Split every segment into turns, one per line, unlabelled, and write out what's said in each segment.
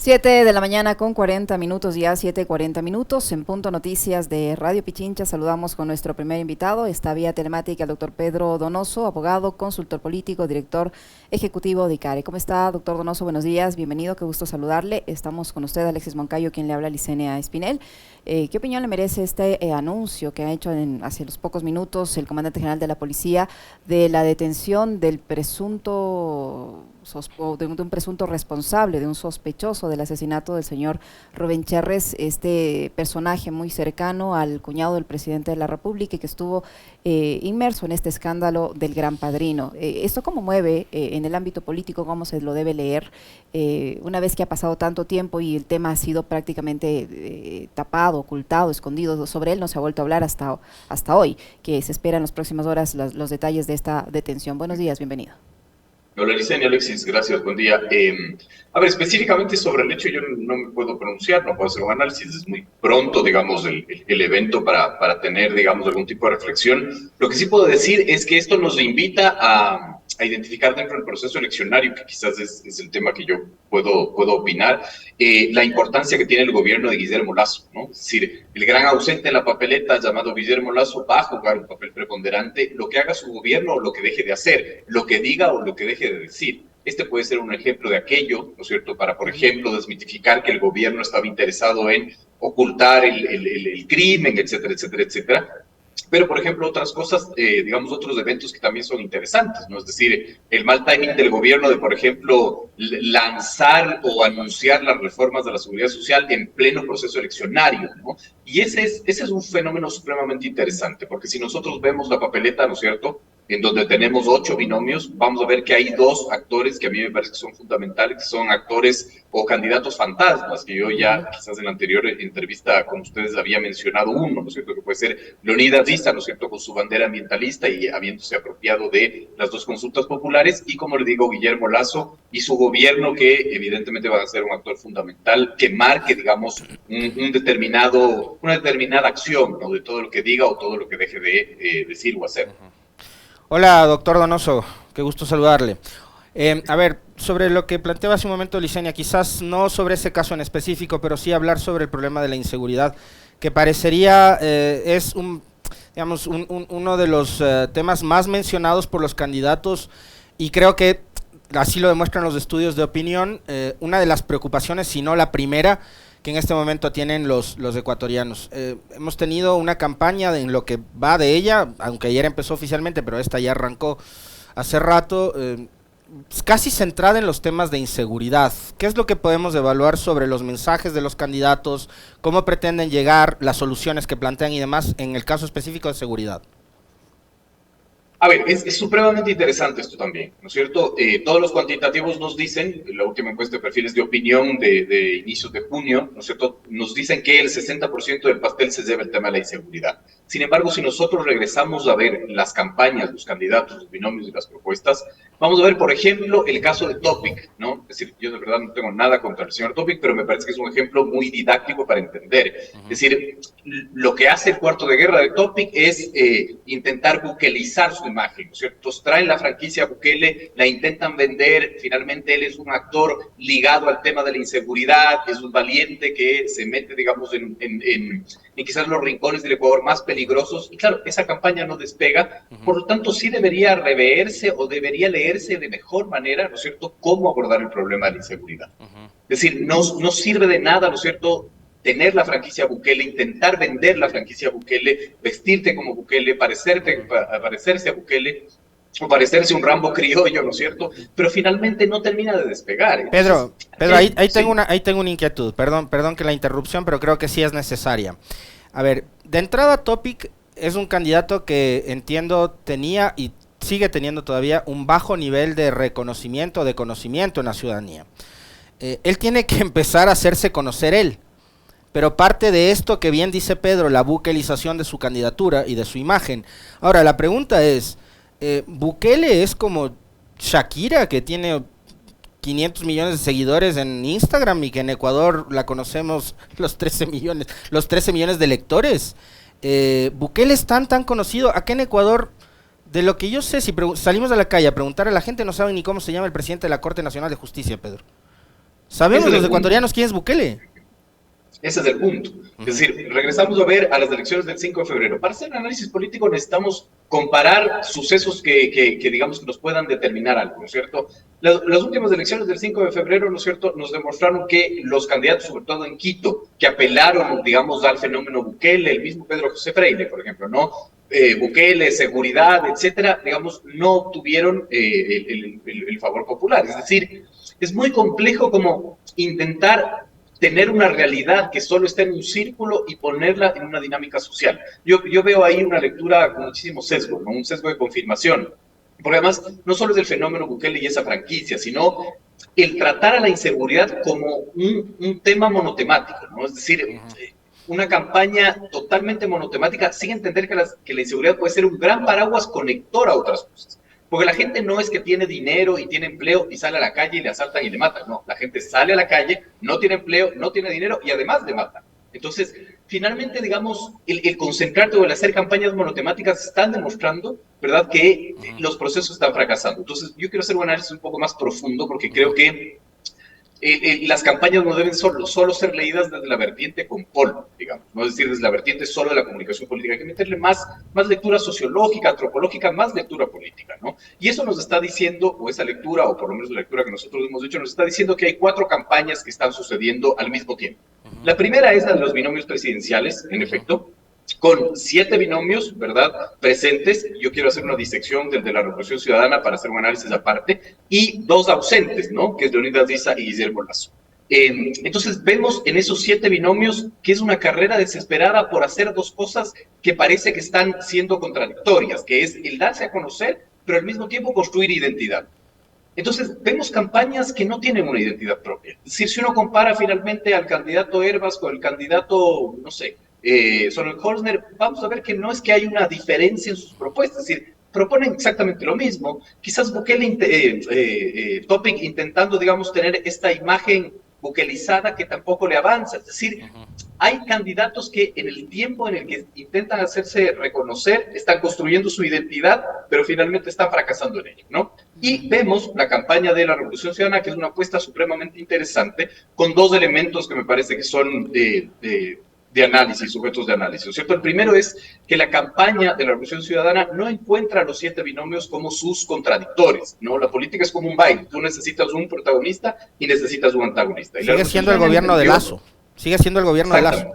7 de la mañana con 40 minutos, ya 7:40 en Punto Noticias de Radio Pichincha. Saludamos con nuestro primer invitado, esta vía telemática, el doctor Pedro Donoso, abogado, consultor político, director ejecutivo de ICARE. ¿Cómo está, doctor Donoso? Buenos días, bienvenido, qué gusto saludarle. Estamos con usted, Alexis Moncayo, quien le habla, Licenia Espinel. ¿Qué opinión le merece este anuncio que ha hecho hace los pocos minutos el comandante general de la policía de la detención del presunto de un presunto responsable, de un sospechoso del asesinato del señor Rubén Cherres, este personaje muy cercano al cuñado del presidente de la República y que estuvo inmerso en este escándalo del Gran Padrino? ¿Esto cómo mueve en el ámbito político, cómo se lo debe leer una vez que ha pasado tanto tiempo y el tema ha sido prácticamente tapado, ocultado, escondido? Sobre él no se ha vuelto a hablar hasta hoy, que se espera en las próximas horas los detalles de esta detención. Buenos días, bienvenido.
Hola, Licenia, Alexis, gracias, buen día. A ver, específicamente sobre el hecho yo no me puedo pronunciar, no puedo hacer un análisis, es muy pronto, digamos, el evento para tener, digamos, algún tipo de reflexión. Lo que sí puedo decir es que esto nos invita a identificar dentro del proceso eleccionario, que quizás es el tema que yo puedo opinar, la importancia que tiene el gobierno de Guillermo Lasso, ¿no? Es decir, el gran ausente en la papeleta llamado Guillermo Lasso va a jugar un papel preponderante, lo que haga su gobierno o lo que deje de hacer, lo que diga o lo que deje de decir. Este puede ser un ejemplo de aquello, ¿no es cierto?, para, por ejemplo, desmitificar que el gobierno estaba interesado en ocultar el crimen, etcétera, etcétera, etcétera. Pero, por ejemplo, otras cosas, digamos, otros eventos que también son interesantes, ¿no? Es decir, el mal timing del gobierno de, por ejemplo, lanzar o anunciar las reformas de la seguridad social en pleno proceso eleccionario, ¿no? Y ese es un fenómeno supremamente interesante, porque si nosotros vemos la papeleta, ¿no es cierto?, en donde tenemos 8 binomios, vamos a ver que hay 2 actores que a mí me parece que son fundamentales, que son actores o candidatos fantasmas, que yo ya quizás en la anterior entrevista con ustedes había mencionado uno, ¿no es cierto?, que puede ser Leonidas Diza, ¿no es cierto?, con su bandera ambientalista y habiéndose apropiado de las 2 consultas populares, y como le digo, Guillermo Lasso y su gobierno, que evidentemente va a ser un actor fundamental, que marque, digamos, una determinada acción, ¿no?, de todo lo que diga o todo lo que deje de decir o hacer.
Hola, doctor Donoso, qué gusto saludarle. A ver, sobre lo que planteaba hace un momento Licenia, quizás no sobre ese caso en específico, pero sí hablar sobre el problema de la inseguridad, que parecería es uno de los temas más mencionados por los candidatos, y creo que así lo demuestran los estudios de opinión. Una de las preocupaciones, si no la primera, que en este momento tienen los ecuatorianos. Hemos tenido una campaña en lo que va de ella, aunque ayer empezó oficialmente, pero esta ya arrancó hace rato, casi centrada en los temas de inseguridad. ¿Qué es lo que podemos evaluar sobre los mensajes de los candidatos, cómo pretenden llegar, las soluciones que plantean y demás, en el caso específico de seguridad?
A ver, es supremamente interesante esto también, ¿no es cierto? Todos los cuantitativos nos dicen, la última encuesta de perfiles de opinión de inicios de junio, ¿no es cierto?, nos dicen que el 60% del pastel se debe al tema de la inseguridad. Sin embargo, si nosotros regresamos a ver las campañas, los candidatos, los binomios y las propuestas, vamos a ver, por ejemplo, el caso de Topic, ¿no? Es decir, yo de verdad no tengo nada contra el señor Topic, pero me parece que es un ejemplo muy didáctico para entender. Es decir, lo que hace el cuarto de guerra de Topic es intentar buquelizar su imagen, ¿no es cierto? Entonces traen la franquicia Bukele, la intentan vender, finalmente él es un actor ligado al tema de la inseguridad, es un valiente que se mete, digamos, en quizás los rincones del Ecuador más peligrosos, y claro, esa campaña no despega, por lo tanto sí debería reverse o debería leerse de mejor manera, ¿no es cierto?, cómo abordar el problema de la inseguridad. Es decir, no sirve de nada, ¿no es cierto?, tener la franquicia Bukele, intentar vender la franquicia Bukele, vestirte como Bukele, parecerse a Bukele, o parecerse un Rambo criollo, ¿no es cierto? Pero finalmente no termina de despegar. Entonces,
Pedro, ahí tengo una inquietud, perdón que la interrupción, pero creo que sí es necesaria. A ver, de entrada Topic es un candidato que entiendo tenía y sigue teniendo todavía un bajo nivel de reconocimiento, de conocimiento en la ciudadanía. Él tiene que empezar a hacerse conocer él. Pero parte de esto que bien dice Pedro, la buquelización de su candidatura y de su imagen. Ahora, la pregunta es, ¿Bukele es como Shakira, que tiene 500 millones de seguidores en Instagram y que en Ecuador la conocemos los 13 millones de lectores? ¿Bukele es tan conocido? Acá en Ecuador, de lo que yo sé, si salimos a la calle a preguntar a la gente, no saben ni cómo se llama el presidente de la Corte Nacional de Justicia, Pedro. Sabemos
Ese es
los
el punto.
ecuatorianos quién es Bukele.
Ese es el punto. Es decir, regresamos a ver a las elecciones del 5 de febrero. Para hacer un análisis político necesitamos comparar sucesos que digamos que nos puedan determinar algo, ¿no es cierto? Las últimas elecciones del 5 de febrero, ¿no es cierto?, nos demostraron que los candidatos, sobre todo en Quito, que apelaron, digamos, al fenómeno Bukele, el mismo Pedro José Freire, por ejemplo, ¿no? Bukele, seguridad, etcétera, digamos, no obtuvieron el favor popular. Es decir, es muy complejo como intentar tener una realidad que solo está en un círculo y ponerla en una dinámica social. Yo veo ahí una lectura con muchísimo sesgo, ¿no? Un sesgo de confirmación. Porque además, no solo es el fenómeno Bukele y esa franquicia, sino el tratar a la inseguridad como un tema monotemático, ¿no? Es decir, una campaña totalmente monotemática sin entender que la inseguridad puede ser un gran paraguas conector a otras cosas. Porque la gente no es que tiene dinero y tiene empleo y sale a la calle y le asaltan y le matan. No, la gente sale a la calle, no tiene empleo, no tiene dinero y además le matan. Entonces, finalmente, digamos, el concentrarte o el hacer campañas monotemáticas están demostrando, ¿verdad?, que los procesos están fracasando. Entonces, yo quiero hacer un análisis un poco más profundo porque creo que las campañas no deben solo ser leídas desde la vertiente con polvo, digamos, no es decir, desde la vertiente solo de la comunicación política. Hay que meterle más lectura sociológica, antropológica, más lectura política, ¿no? Y eso nos está diciendo, o esa lectura, o por lo menos la lectura que nosotros hemos hecho, nos está diciendo que hay 4 campañas que están sucediendo al mismo tiempo. La primera es la de los binomios presidenciales, en efecto, con 7 binomios, ¿verdad?, presentes. Yo quiero hacer una disección del de la Revolución Ciudadana para hacer un análisis aparte, y 2 ausentes, ¿no?, que es Leonidas Diza y Guillermo Lasso. Entonces vemos en esos 7 binomios que es una carrera desesperada por hacer 2 cosas que parece que están siendo contradictorias, que es el darse a conocer, pero al mismo tiempo construir identidad. Entonces, vemos campañas que no tienen una identidad propia. Es decir, si uno compara finalmente al candidato Herbas con el candidato, no sé, Sonnenholzner, vamos a ver que no es que hay una diferencia en sus propuestas, es decir, proponen exactamente lo mismo. Quizás Bukele, Topic, intentando, digamos, tener esta imagen bukelizada que tampoco le avanza. Es decir, hay candidatos que en el tiempo en el que intentan hacerse reconocer, están construyendo su identidad, pero finalmente están fracasando en ello, ¿no? Y vemos la campaña de la Revolución Ciudadana, que es una apuesta supremamente interesante, con 2 elementos que me parece que son de análisis, sujetos de análisis, ¿cierto? El primero es que la campaña de la Revolución Ciudadana no encuentra a los 7 binomios como sus contradictores, ¿no? La política es como un baile, tú necesitas un protagonista y necesitas un antagonista. Y
sigue siendo el gobierno de Lasso, sigue siendo el gobierno de Lasso.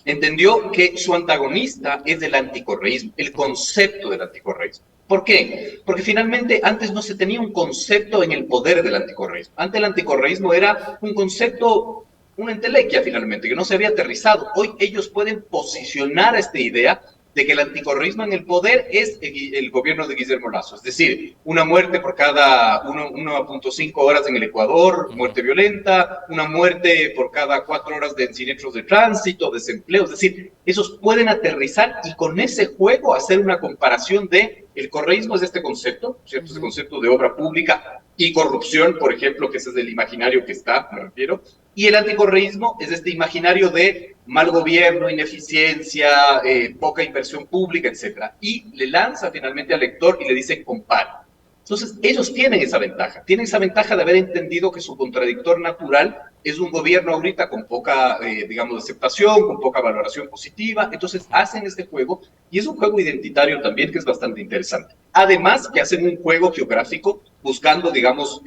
Entendió que su antagonista es el anticorreísmo, el concepto del anticorreísmo. ¿Por qué? Porque finalmente antes no se tenía un concepto en el poder del anticorreísmo. Antes el anticorreísmo era un concepto, una entelequia finalmente, que no se había aterrizado. Hoy ellos pueden posicionar esta idea de que el anticorreísmo en el poder es el gobierno de Guillermo Lasso, es decir, una muerte por cada 1.5 horas en el Ecuador, muerte violenta, una muerte por cada 4 horas de siniestros de tránsito, desempleo, es decir, esos pueden aterrizar y con ese juego hacer una comparación de el correísmo es este concepto, ¿cierto? Ese concepto de obra pública y corrupción, por ejemplo, que ese es el imaginario que está, me refiero, y el anticorreísmo es este imaginario de mal gobierno, ineficiencia, poca inversión pública, etc. Y le lanza finalmente al lector y le dice compara. Entonces, ellos tienen esa ventaja de haber entendido que su contradictor natural es un gobierno ahorita con poca, digamos, aceptación, con poca valoración positiva. Entonces, hacen este juego y es un juego identitario también que es bastante interesante. Además, que hacen un juego geográfico buscando, digamos,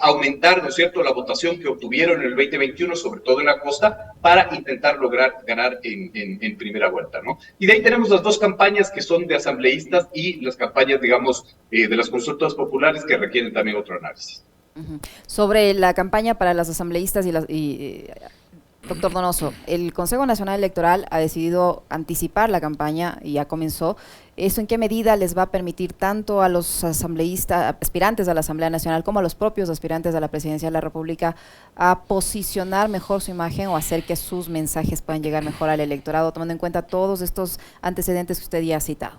aumentar, ¿no es cierto?, la votación que obtuvieron en el 2021, sobre todo en la costa, para intentar lograr ganar en primera vuelta, ¿no? Y de ahí tenemos las 2 campañas que son de asambleístas y las campañas, digamos, de las consultas populares que requieren también otro análisis.
Sobre la campaña para las asambleístas doctor Donoso, el Consejo Nacional Electoral ha decidido anticipar la campaña y ya comenzó. ¿Eso en qué medida les va a permitir tanto a los asambleístas, aspirantes a la Asamblea Nacional, como a los propios aspirantes a la Presidencia de la República a posicionar mejor su imagen o hacer que sus mensajes puedan llegar mejor al electorado, tomando en cuenta todos estos antecedentes que usted ya ha citado?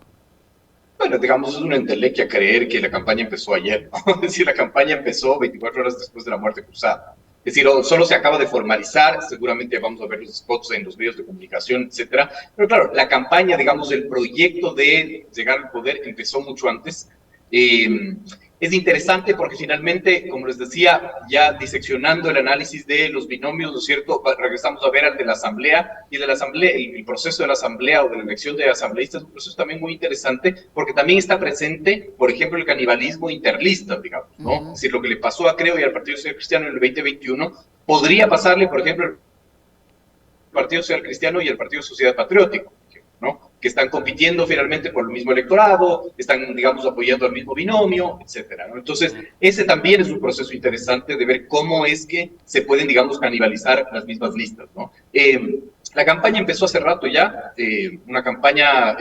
Bueno, digamos, es una entelequia creer que la campaña empezó ayer, ¿no? Es decir, la campaña empezó 24 horas después de la muerte cruzada. Es decir, solo se acaba de formalizar, seguramente vamos a ver los spots en los medios de comunicación, etcétera. Pero claro, la campaña, digamos, el proyecto de llegar al poder empezó mucho antes. Es interesante porque finalmente, como les decía, ya diseccionando el análisis de los binomios, ¿no es cierto? Regresamos a ver al de la asamblea, y de la asamblea, el proceso de la asamblea o de la elección de asambleístas es un proceso también muy interesante porque también está presente, por ejemplo, el canibalismo interlista, digamos, ¿no? Es decir, lo que le pasó a Creo y al Partido Social Cristiano en el 2021 podría pasarle, por ejemplo, al Partido Social Cristiano y al Partido Sociedad Patriótico, ¿no? Que están compitiendo finalmente por el mismo electorado, están, digamos, apoyando al mismo binomio, etcétera, ¿no? Entonces, ese también es un proceso interesante de ver cómo es que se pueden, digamos, canibalizar las mismas listas, ¿no? La campaña empezó hace rato ya, una campaña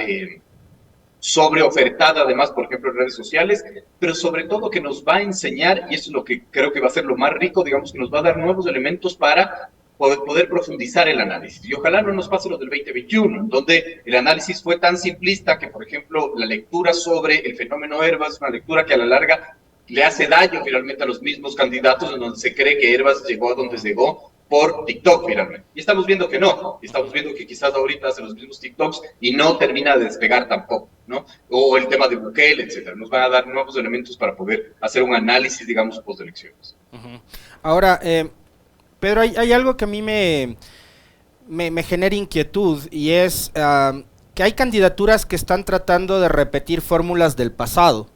sobreofertada además, por ejemplo, en redes sociales, pero sobre todo que nos va a enseñar, y eso es lo que creo que va a ser lo más rico, digamos, que nos va a dar nuevos elementos para poder profundizar el análisis. Y ojalá no nos pase lo del 2021, donde el análisis fue tan simplista que, por ejemplo, la lectura sobre el fenómeno Hervas es una lectura que a la larga le hace daño finalmente a los mismos candidatos, en donde se cree que Hervas llegó a donde llegó por TikTok finalmente. Y estamos viendo que no, y estamos viendo que quizás ahorita hace los mismos TikToks y no termina de despegar tampoco, ¿no? O el tema de Bukele, etcétera. Nos van a dar nuevos elementos para poder hacer un análisis, digamos, post-elecciones.
Ahora, Pedro, hay algo que a mí me genera inquietud y es que hay candidaturas que están tratando de repetir fórmulas del pasado.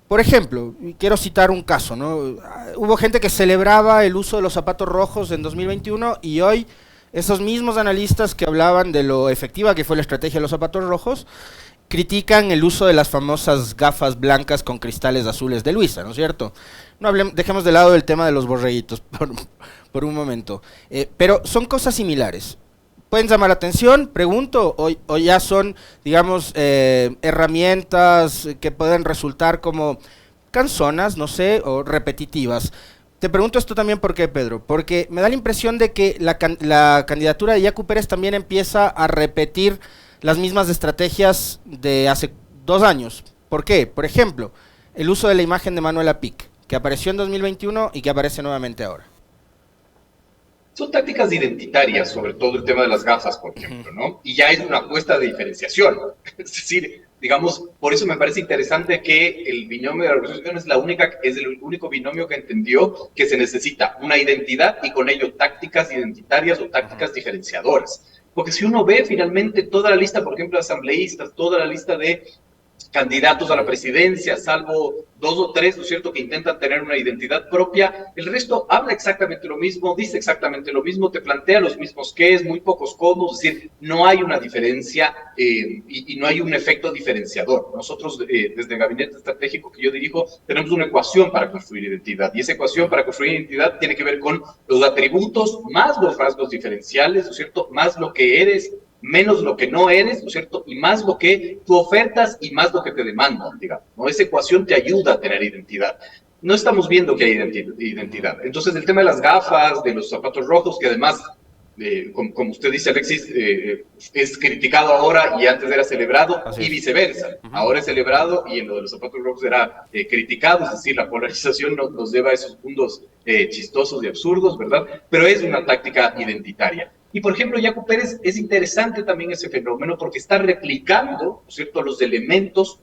Por ejemplo, quiero citar un caso, ¿no? Hubo gente que celebraba el uso de los zapatos rojos en 2021 y hoy esos mismos analistas que hablaban de lo efectiva que fue la estrategia de los zapatos rojos critican el uso de las famosas gafas blancas con cristales azules de Luisa, ¿no es cierto? No dejemos de lado el tema de los borreguitos por un momento, pero son cosas similares. ¿Pueden llamar la atención? Pregunto, o ya son, digamos, herramientas que pueden resultar como canzonas, no sé, o repetitivas. Te pregunto esto también, ¿por qué, Pedro? Porque me da la impresión de que la candidatura de Yacu Pérez también empieza a repetir las mismas estrategias de hace 2 años. ¿Por qué? Por ejemplo, el uso de la imagen de Manuela Pic, que apareció en 2021 y que aparece nuevamente ahora.
Son tácticas identitarias, sobre todo el tema de las gafas, por ejemplo, ¿no? Y ya es una apuesta de diferenciación. Es decir, digamos, por eso me parece interesante que el binomio de la representación es el único binomio que entendió que se necesita una identidad y con ello tácticas identitarias o tácticas diferenciadoras. Porque si uno ve finalmente toda la lista, por ejemplo, de asambleístas, toda la lista de candidatos a la presidencia, salvo 2 o 3, ¿no es cierto?, que intentan tener una identidad propia, el resto habla exactamente lo mismo, dice exactamente lo mismo, te plantea los mismos qués, muy pocos cómo, es decir, no hay una diferencia y no hay un efecto diferenciador. Nosotros, desde el gabinete estratégico que yo dirijo, tenemos una ecuación para construir identidad, y esa ecuación para construir identidad tiene que ver con los atributos más los rasgos diferenciales, ¿no es cierto?, más lo que eres, menos lo que no eres, ¿no es cierto? Y más lo que tú ofertas y más lo que te demandan, digamos, ¿no? Esa ecuación te ayuda a tener identidad. No estamos viendo que hay identidad. Entonces, el tema de las gafas, de los zapatos rojos, que además, como usted dice, Alexis, es criticado ahora y antes era celebrado, y viceversa. Ahora es celebrado y en lo de los zapatos rojos era criticado, es decir, la polarización nos lleva a esos mundos chistosos y absurdos, ¿verdad? Pero es una táctica identitaria. Y, por ejemplo, Yacu Pérez, es interesante también ese fenómeno porque está replicando, ¿no es cierto?, los elementos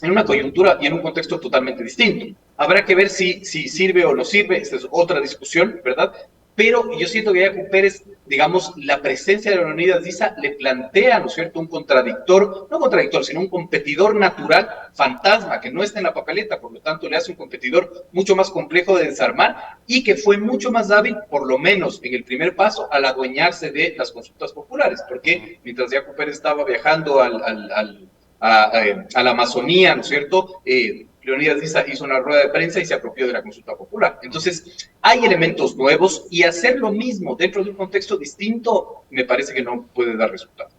en una coyuntura y en un contexto totalmente distinto. Habrá que ver si sirve o no sirve, esta es otra discusión, ¿verdad? Pero yo siento que Yacu Pérez, digamos, la presencia de Leonidas Diza le plantea, ¿no es cierto?, un contradictor, no contradictor, sino un competidor natural, fantasma, que no está en la papeleta, por lo tanto le hace un competidor mucho más complejo de desarmar y que fue mucho más hábil, por lo menos en el primer paso, al adueñarse de las consultas populares, porque mientras Yacu Pérez estaba viajando a la Amazonía, ¿no es cierto?, Leonidas Diza hizo una rueda de prensa y se apropió de la consulta popular. Entonces, hay elementos nuevos y hacer lo mismo dentro de un contexto distinto me parece que no puede dar resultado.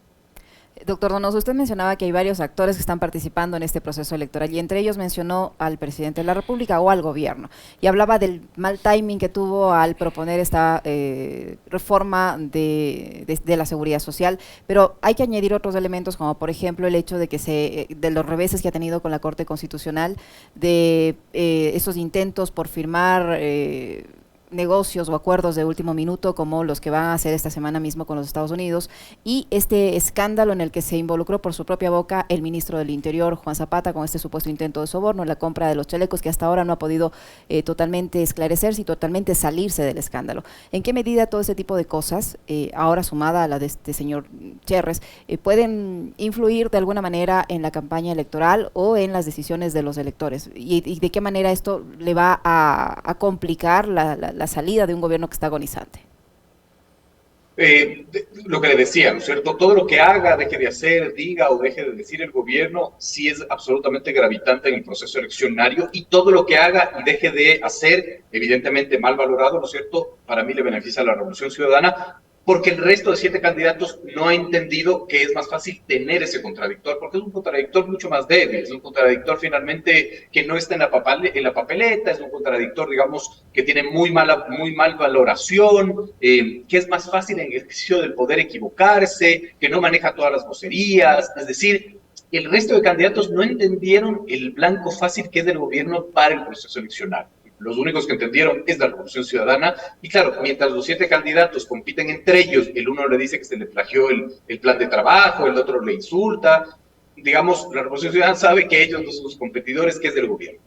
Doctor Donoso, usted mencionaba que hay varios actores que están participando en este proceso electoral y entre ellos mencionó al presidente de la República o al gobierno y hablaba del mal timing que tuvo al proponer esta reforma de la seguridad social, pero hay que añadir otros elementos como por ejemplo el hecho de que de los reveses que ha tenido con la Corte Constitucional, de esos intentos por firmar negocios o acuerdos de último minuto como los que van a hacer esta semana mismo con los Estados Unidos, y este escándalo en el que se involucró por su propia boca el ministro del Interior, Juan Zapata, con este supuesto intento de soborno en la compra de los chalecos, que hasta ahora no ha podido totalmente esclarecerse y totalmente salirse del escándalo. ¿En qué medida todo ese tipo de cosas, ahora sumada a la de este señor Cherres, pueden influir de alguna manera en la campaña electoral o en las decisiones de los electores? ¿Y de qué manera esto le va a complicar la salida de un gobierno que está agonizante?
Lo que le decía, ¿no es cierto? Todo lo que haga, deje de hacer, diga o deje de decir el gobierno, sí es absolutamente gravitante en el proceso eleccionario, y todo lo que haga y deje de hacer, evidentemente mal valorado, ¿no es cierto? Para mí le beneficia a la Revolución Ciudadana, porque el resto de 7 candidatos no ha entendido que es más fácil tener ese contradictor, porque es un contradictor mucho más débil, es un contradictor finalmente que no está en la papeleta, es un contradictor, digamos, que tiene muy mal valoración, que es más fácil en el ejercicio del poder equivocarse, que no maneja todas las vocerías, es decir, el resto de candidatos no entendieron el blanco fácil que es del gobierno para el proceso eleccionario. Los únicos que entendieron es la Revolución Ciudadana, y claro, mientras los 7 candidatos compiten entre ellos, el uno le dice que se le plagió el plan de trabajo, el otro le insulta, digamos, la Revolución Ciudadana sabe que ellos no son los competidores, que es del gobierno.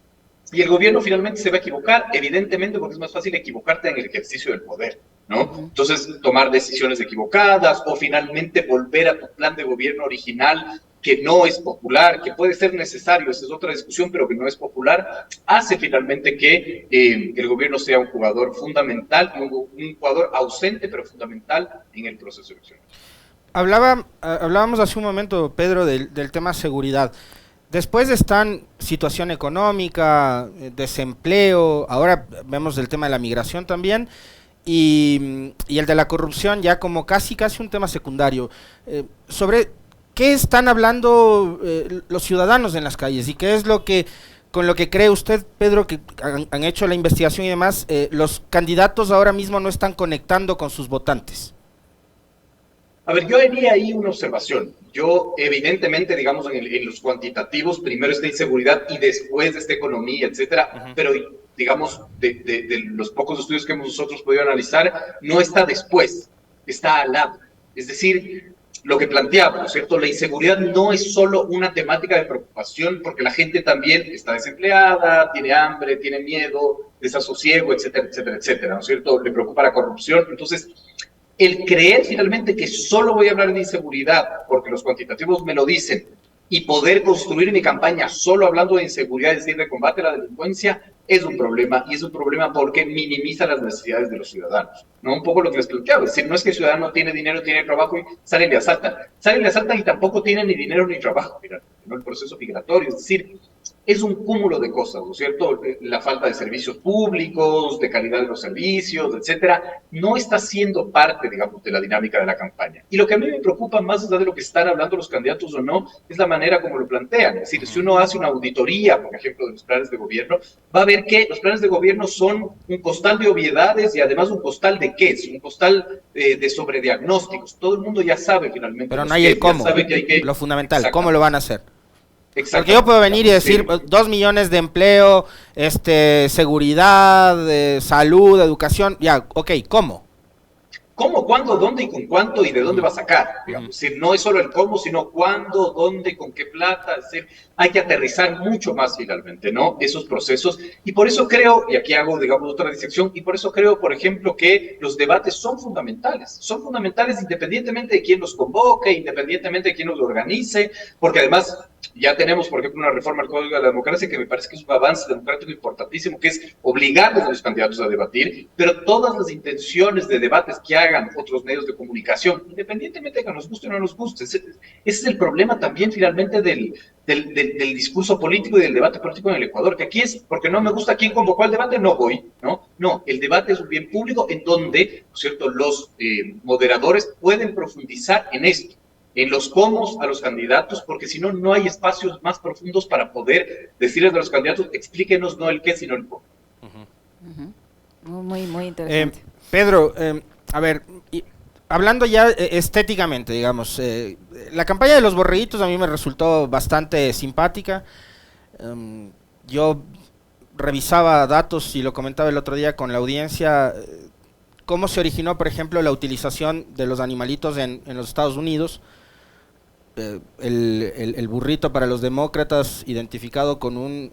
Y el gobierno finalmente se va a equivocar, evidentemente, porque es más fácil equivocarte en el ejercicio del poder, ¿no? Entonces, tomar decisiones equivocadas o finalmente volver a tu plan de gobierno original, que no es popular, que puede ser necesario, esa es otra discusión, pero que no es popular, hace finalmente que el gobierno sea un jugador fundamental, un jugador ausente, pero fundamental en el proceso eleccionario.
Hablábamos hace un momento, Pedro, del tema seguridad. Después de esta situación económica, desempleo, ahora vemos el tema de la migración también, y el de la corrupción ya como casi un tema secundario. Sobre ¿qué están hablando los ciudadanos en las calles? ¿Y qué es con lo que cree usted, Pedro, que han hecho la investigación y demás, los candidatos ahora mismo no están conectando con sus votantes?
A ver, yo haría ahí una observación. Yo, evidentemente, digamos, en los cuantitativos, primero está inseguridad y después esta economía, etcétera, pero, digamos, de los pocos estudios que hemos nosotros podido analizar, no está después, está al lado. Es decir, lo que planteaba, ¿no es cierto? La inseguridad no es solo una temática de preocupación, porque la gente también está desempleada, tiene hambre, tiene miedo, desasosiego, etcétera, etcétera, etcétera, ¿no es cierto? Le preocupa la corrupción. Entonces, el creer finalmente que solo voy a hablar de inseguridad porque los cuantitativos me lo dicen y poder construir mi campaña solo hablando de inseguridad, es decir, de combate a la delincuencia, es un problema, y es un problema porque minimiza las necesidades de los ciudadanos, ¿no? Un poco lo que les planteaba, es decir, no es que el ciudadano tiene dinero, tiene trabajo y salen y asaltan y tampoco tienen ni dinero ni trabajo, mira, ¿no? El proceso migratorio, es decir, es un cúmulo de cosas, ¿no es cierto? La falta de servicios públicos, de calidad de los servicios, etcétera, no está siendo parte, digamos, de la dinámica de la campaña. Y lo que a mí me preocupa más allá de lo que están hablando los candidatos o no, es la manera como lo plantean. Es decir, si uno hace una auditoría, por ejemplo, de los planes de gobierno, va a ver que los planes de gobierno son un costal de obviedades y además un costal de qué, un costal de sobrediagnósticos. Todo el mundo ya sabe finalmente.
Pero no hay el cómo, lo fundamental, cómo lo van a hacer. Porque yo puedo venir y decir 2 millones de empleo, seguridad, salud, educación, ya, ok, ¿cómo?
¿Cómo, cuándo, dónde y con cuánto y de dónde va a sacar? Digamos. Es decir, no es solo el cómo, sino cuándo, dónde, con qué plata. Es decir, hay que aterrizar mucho más finalmente, ¿no? Esos procesos. Y por eso creo, y aquí hago, digamos, otra disección, y por eso creo, por ejemplo, que los debates son fundamentales. Son fundamentales independientemente de quién los convoque, independientemente de quién los organice, porque además ya tenemos, por ejemplo, una reforma al Código de la Democracia que me parece que es un avance democrático importantísimo, que es obligarles a los candidatos a debatir, pero todas las intenciones de debates que hagan otros medios de comunicación, independientemente de que nos guste o no nos guste, ese es el problema también finalmente del discurso político y del debate político en el Ecuador, que aquí es, porque no me gusta quién convocó al debate, no voy, ¿no? No, el debate es un bien público en donde, ¿no es cierto?, los moderadores pueden profundizar en esto, en los cómo a los candidatos, porque si no, no hay espacios más profundos para poder decirles a los candidatos, explíquenos no el qué, sino el cómo.
Muy interesante.
Pedro, a ver, hablando ya estéticamente, digamos, la campaña de los borreguitos a mí me resultó bastante simpática. Yo revisaba datos y lo comentaba el otro día con la audiencia, cómo se originó, por ejemplo, la utilización de los animalitos en los Estados Unidos. El burrito para los demócratas identificado con un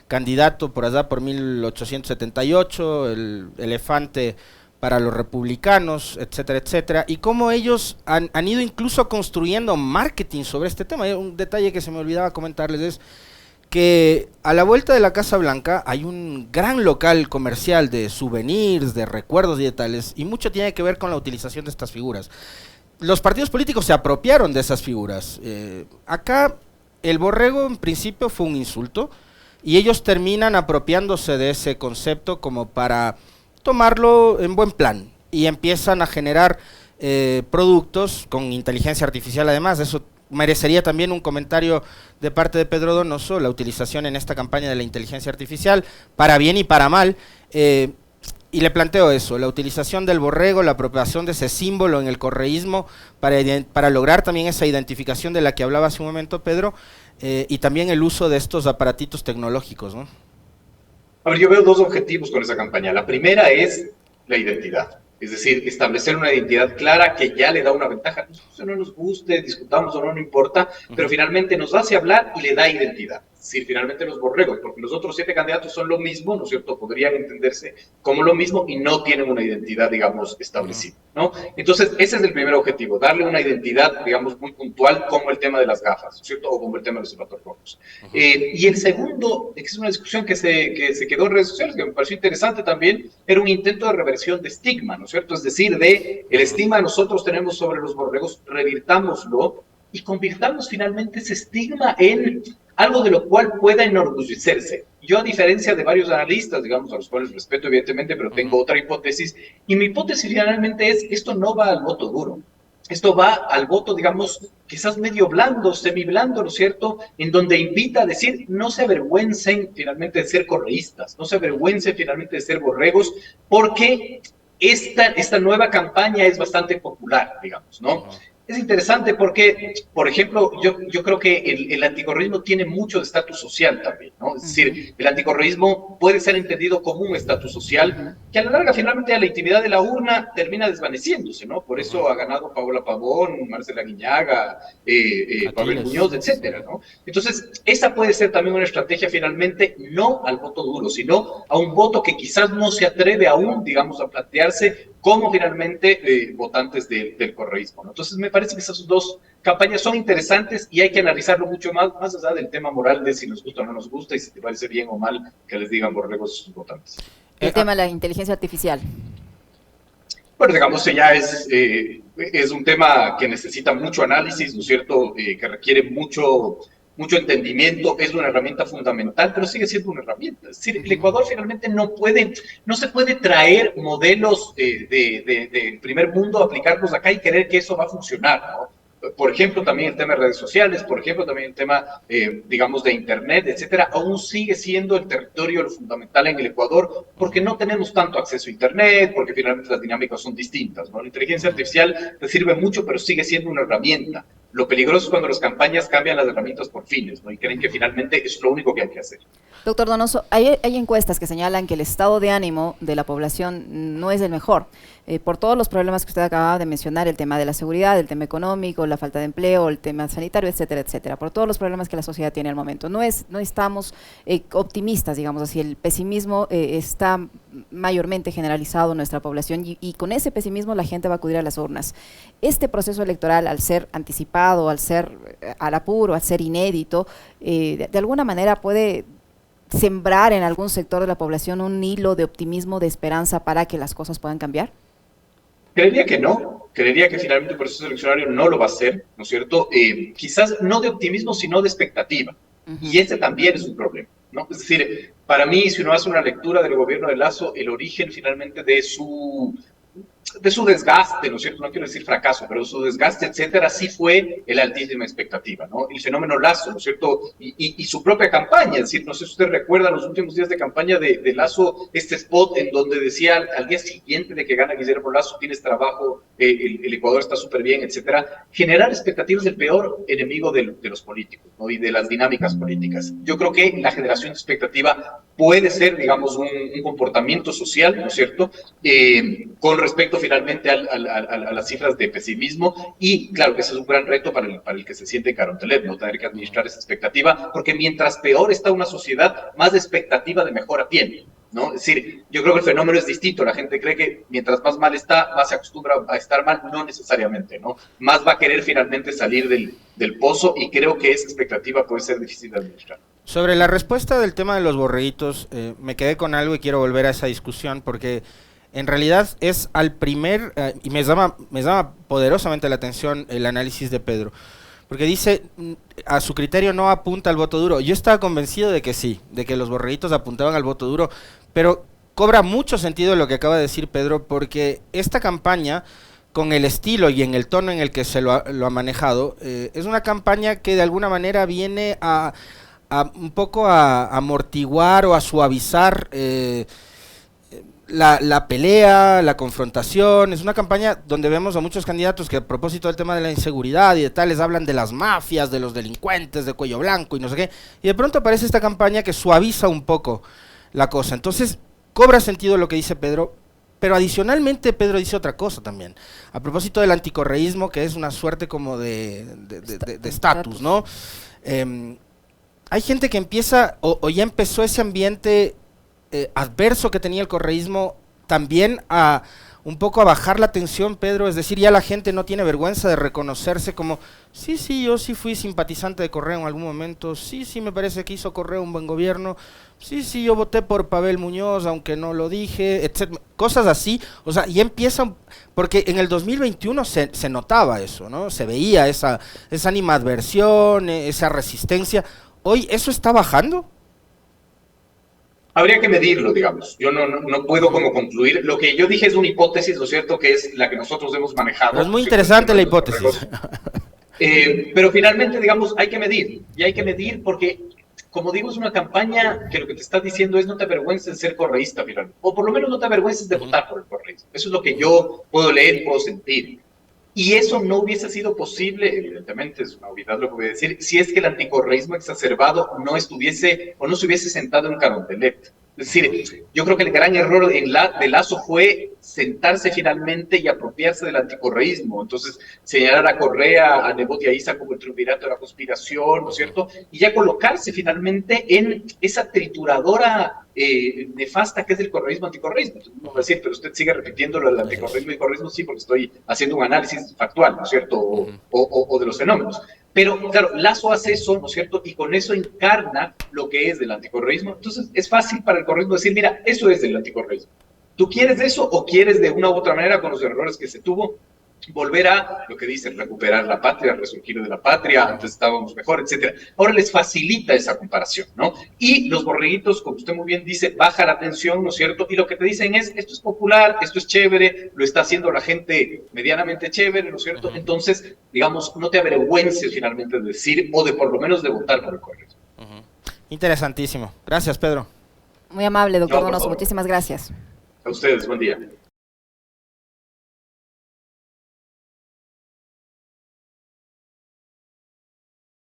candidato por allá por 1878, el elefante para los republicanos, etcétera, etcétera, y cómo ellos han ido incluso construyendo marketing sobre este tema. Un detalle que se me olvidaba comentarles es que a la vuelta de la Casa Blanca hay un gran local comercial de souvenirs, de recuerdos y de tales, y mucho tiene que ver con la utilización de estas figuras. Los partidos políticos se apropiaron de esas figuras. Acá el borrego en principio fue un insulto, y ellos terminan apropiándose de ese concepto como para tomarlo en buen plan, y empiezan a generar productos con inteligencia artificial. Además, eso merecería también un comentario de parte de Pedro Donoso, la utilización en esta campaña de la inteligencia artificial, para bien y para mal, y le planteo eso, la utilización del borrego, la apropiación de ese símbolo en el correísmo, para lograr también esa identificación de la que hablaba hace un momento Pedro, y también el uso de estos aparatitos tecnológicos, ¿no?
A ver, yo veo dos objetivos con esa campaña. La primera es la identidad, es decir, establecer una identidad clara que ya le da una ventaja. No nos guste, discutamos o no, no importa, pero finalmente nos hace hablar y le da identidad. Es decir, finalmente los borregos, porque los otros 7 candidatos son lo mismo, ¿no es cierto? Podrían entenderse como lo mismo y no tienen una identidad, digamos, establecida, ¿no? Entonces, ese es el primer objetivo, darle una identidad, digamos, muy puntual, como el tema de las gafas, ¿no es cierto? O como el tema de los zapatos rojos. Y el segundo, que es una discusión que se quedó en redes sociales, que me pareció interesante también, era un intento de reversión de estigma, ¿no es cierto? Es decir, de el estigma que nosotros tenemos sobre los borregos, revirtámoslo y convirtamos finalmente ese estigma en algo de lo cual pueda enorgullecerse. Yo, a diferencia de varios analistas, digamos, a los cuales respeto evidentemente, pero tengo otra hipótesis, y mi hipótesis finalmente es, esto no va al voto duro, esto va al voto, digamos, quizás medio blando, semiblando, ¿no es cierto?, en donde invita a decir, no se avergüencen finalmente de ser correístas, no se avergüencen finalmente de ser borregos, porque esta nueva campaña es bastante popular, digamos, ¿no? Es interesante porque, por ejemplo, yo creo que el anticorreísmo tiene mucho de estatus social también, ¿no? Es decir, el anticorreísmo puede ser entendido como un estatus social que a la larga finalmente a la intimidad de la urna termina desvaneciéndose, ¿no? Por eso ha ganado Paola Pavón, Marcela Guiñaga, Pavel Muñoz, etcétera, ¿no? Entonces, esa puede ser también una estrategia finalmente no al voto duro, sino a un voto que quizás no se atreve aún, digamos, a plantearse como finalmente votantes del correísmo, ¿no? Entonces me parece que esas dos campañas son interesantes y hay que analizarlo mucho más allá del tema moral de si nos gusta o no nos gusta y si te parece bien o mal que les digan borregos a sus votantes.
El tema de la inteligencia artificial.
Bueno, digamos que ya es un tema que necesita mucho análisis, ¿no es cierto?, que requiere mucho entendimiento, es una herramienta fundamental, pero sigue siendo una herramienta. Es decir, el Ecuador finalmente no se puede traer modelos del primer mundo, aplicarlos acá y creer que eso va a funcionar, ¿no? Por ejemplo, también el tema de redes sociales, por ejemplo, también el tema, digamos, de Internet, etcétera, aún sigue siendo el territorio lo fundamental en el Ecuador, porque no tenemos tanto acceso a Internet, porque finalmente las dinámicas son distintas, ¿no? La inteligencia artificial te sirve mucho, pero sigue siendo una herramienta. Lo peligroso es cuando las campañas cambian las herramientas por fines, ¿no? Y creen que finalmente es lo único que hay que hacer.
Doctor Donoso, hay encuestas que señalan que el estado de ánimo de la población no es el mejor, por todos los problemas que usted acaba de mencionar, el tema de la seguridad, el tema económico, la falta de empleo, el tema sanitario, etcétera, etcétera, por todos los problemas que la sociedad tiene al momento. No estamos optimistas, digamos así, el pesimismo está mayormente generalizado en nuestra población y con ese pesimismo la gente va a acudir a las urnas. Este proceso electoral, al ser anticipado, al ser al apuro, al ser inédito, de alguna manera puede sembrar en algún sector de la población un hilo de optimismo, de esperanza para que las cosas puedan cambiar?
Creería que no, creería que finalmente el proceso eleccionario no lo va a hacer, ¿no es cierto? Quizás no de optimismo, sino de expectativa. Y ese también es un problema, ¿no? Es decir, para mí, si uno hace una lectura del gobierno de Lasso, el origen finalmente de su desgaste, ¿no es cierto? No quiero decir fracaso, pero su desgaste, etcétera, sí fue el altísima expectativa, ¿no? El fenómeno Lasso, ¿no es cierto? Y su propia campaña, es decir, no sé si usted recuerda los últimos días de campaña de Lasso, este spot en donde decía al día siguiente de que gana Guillermo Lasso, tienes trabajo, el Ecuador está súper bien, etcétera. Generar expectativas es el peor enemigo de los políticos, ¿no? Y de las dinámicas políticas. Yo creo que la generación de expectativa puede ser, digamos, un comportamiento social, ¿no es cierto?, con respecto finalmente a las cifras de pesimismo, y claro que ese es un gran reto para el que se siente en Carondelet, no tener que administrar esa expectativa, porque mientras peor está una sociedad, más expectativa de mejora tiene, ¿no? Es decir, yo creo que el fenómeno es distinto. La gente cree que mientras más mal está, más se acostumbra a estar mal. No necesariamente, ¿no? Más va a querer finalmente salir del pozo, y creo que esa expectativa puede ser difícil de administrar.
Sobre la respuesta del tema de los borreguitos, me quedé con algo y quiero volver a esa discusión porque en realidad es al primer, y me llama poderosamente la atención el análisis de Pedro, porque dice, a su criterio no apunta al voto duro. Yo estaba convencido de que sí, de que los borreguitos apuntaban al voto duro, pero cobra mucho sentido lo que acaba de decir Pedro, porque esta campaña, con el estilo y en el tono en el que se lo ha manejado, es una campaña que de alguna manera viene a un poco a amortiguar o a suavizar la pelea, la confrontación. Es una campaña donde vemos a muchos candidatos que, a propósito del tema de la inseguridad y de tales, hablan de las mafias, de los delincuentes de cuello blanco y no sé qué, y de pronto aparece esta campaña que suaviza un poco la cosa. Entonces cobra sentido lo que dice Pedro, pero adicionalmente Pedro dice otra cosa también, a propósito del anticorreísmo, que es una suerte como de estatus, ¿no? Hay gente que empieza, o ya empezó ese ambiente adverso que tenía el correísmo, también a un poco a bajar la tensión, Pedro. Es decir, ya la gente no tiene vergüenza de reconocerse como, sí, yo sí fui simpatizante de Correa en algún momento, sí, me parece que hizo Correa un buen gobierno, sí, yo voté por Pavel Muñoz, aunque no lo dije, etc. Cosas así, o sea, ya empiezan, porque en el 2021 se notaba eso, ¿no? Se veía esa animadversión, esa resistencia. Hoy eso está bajando.
Habría que medirlo, digamos. Yo no puedo como concluir. Lo que yo dije es una hipótesis, ¿no es cierto?, que es la que nosotros hemos manejado.
Pero es muy interesante la hipótesis.
Pero finalmente, digamos, hay que medir. Y hay que medir porque, como digo, es una campaña que lo que te está diciendo es: no te avergüences de ser correísta, finalmente. O por lo menos no te avergüences de votar por el correísmo. Eso es lo que yo puedo leer y puedo sentir. Y eso no hubiese sido posible, evidentemente, es una obviedad lo que voy a decir, si es que el anticorreísmo exacerbado no estuviese o no se hubiese sentado en Carondelet. Es decir, yo creo que el gran error de Lasso fue sentarse finalmente y apropiarse del anticorreísmo. Entonces, señalar a Correa, a Nebot y a Isa como el triunvirato de la conspiración, ¿no es cierto? Y ya colocarse finalmente en esa trituradora nefasta que es el correísmo, anticorreísmo. Entonces, uno va a decir, pero usted sigue repitiéndolo del anticorreísmo y correísmo. Sí, porque estoy haciendo un análisis factual, ¿no es cierto? O de los fenómenos. Pero, claro, Lasso hace eso, ¿no es cierto?, y con eso encarna lo que es del anticorreísmo. Entonces, es fácil para el correísmo decir: mira, eso es del anticorreísmo. ¿Tú quieres de eso o quieres de una u otra manera, con los errores que se tuvo, volver a lo que dicen, recuperar la patria, resurgir de la patria, antes estábamos mejor, etcétera? Ahora les facilita esa comparación, ¿no? Y los borreguitos, como usted muy bien dice, baja la tensión, ¿no es cierto? Y lo que te dicen es: esto es popular, esto es chévere, lo está haciendo la gente medianamente chévere, ¿no es cierto? Entonces, digamos, no te avergüences finalmente de decir, o de por lo menos de votar por el correcto.
Interesantísimo. Gracias, Pedro.
Muy amable, doctor
No,
Donoso, muchísimas gracias.
A ustedes, buen día.